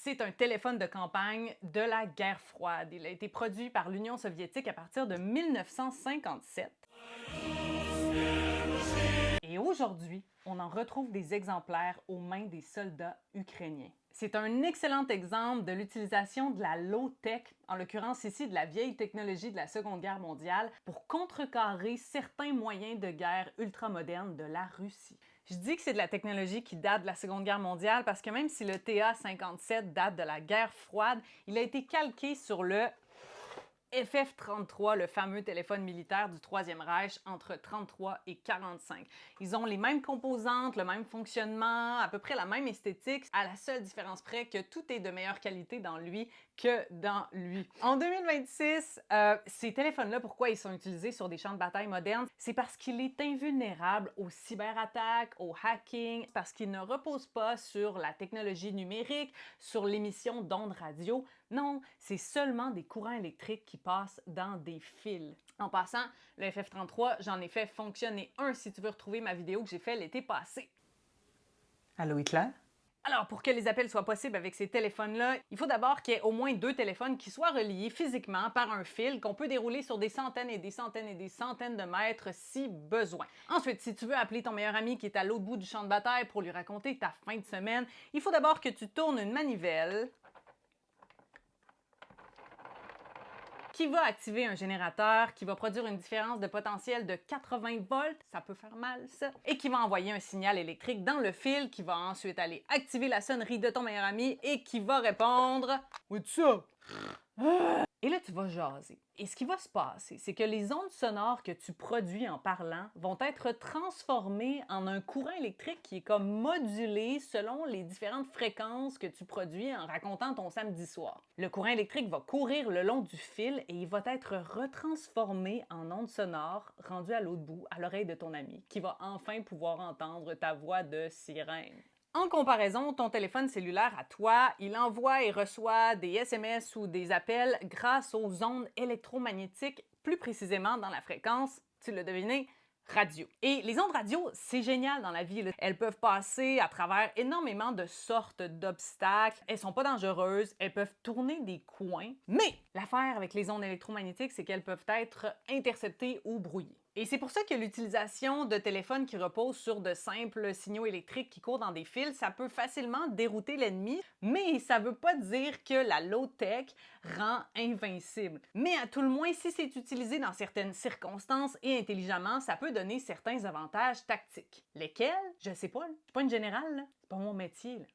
C'est un téléphone de campagne de la guerre froide. Il a été produit par l'Union soviétique à partir de 1957. Et aujourd'hui, on en retrouve des exemplaires aux mains des soldats ukrainiens. C'est un excellent exemple de l'utilisation de la low-tech, en l'occurrence ici de la vieille technologie de la Seconde Guerre mondiale, pour contrecarrer certains moyens de guerre ultramodernes de la Russie. Je dis que c'est de la technologie qui date de la Seconde Guerre mondiale parce que même si le TA-57 date de la guerre froide, il a été calqué sur le FF-33, le fameux téléphone militaire du Troisième Reich entre 33 et 45. Ils ont les mêmes composantes, le même fonctionnement, à peu près la même esthétique, à la seule différence près que tout est de meilleure qualité dans lui que dans lui. En 2026, ces téléphones-là, pourquoi ils sont utilisés sur des champs de bataille modernes? C'est parce qu'il est invulnérable aux cyberattaques, au hacking, parce qu'il ne repose pas sur la technologie numérique, sur l'émission d'ondes radio. Non, c'est seulement des courants électriques qui passent dans des fils. En passant, le FF-33, j'en ai fait fonctionner un si tu veux retrouver ma vidéo que j'ai faite l'été passé. Allô Hitler? Alors, pour que les appels soient possibles avec ces téléphones-là, il faut d'abord qu'il y ait au moins 2 téléphones qui soient reliés physiquement par un fil qu'on peut dérouler sur des centaines et des centaines et des centaines de mètres si besoin. Ensuite, si tu veux appeler ton meilleur ami qui est à l'autre bout du champ de bataille pour lui raconter ta fin de semaine, il faut d'abord que tu tournes une manivelle qui va activer un générateur, qui va produire une différence de potentiel de 80 volts, ça peut faire mal ça, et qui va envoyer un signal électrique dans le fil qui va ensuite aller activer la sonnerie de ton meilleur ami et qui va répondre « What's up? » Et là, tu vas jaser. Et ce qui va se passer, c'est que les ondes sonores que tu produis en parlant vont être transformées en un courant électrique qui est comme modulé selon les différentes fréquences que tu produis en racontant ton samedi soir. Le courant électrique va courir le long du fil et il va être retransformé en ondes sonores rendues à l'autre bout, à l'oreille de ton ami, qui va enfin pouvoir entendre ta voix de sirène. En comparaison, ton téléphone cellulaire à toi, il envoie et reçoit des SMS ou des appels grâce aux ondes électromagnétiques, plus précisément dans la fréquence, tu l'as deviné, radio. Et les ondes radio, c'est génial dans la vie. Là. Elles peuvent passer à travers énormément de sortes d'obstacles. Elles sont pas dangereuses, elles peuvent tourner des coins. Mais l'affaire avec les ondes électromagnétiques, c'est qu'elles peuvent être interceptées ou brouillées. Et c'est pour ça que l'utilisation de téléphones qui reposent sur de simples signaux électriques qui courent dans des fils, ça peut facilement dérouter l'ennemi, mais ça veut pas dire que la low-tech rend invincible. Mais à tout le moins, si c'est utilisé dans certaines circonstances et intelligemment, ça peut donner certains avantages tactiques. Lesquels? Je sais pas, je suis pas une générale, là. C'est pas mon métier. Là.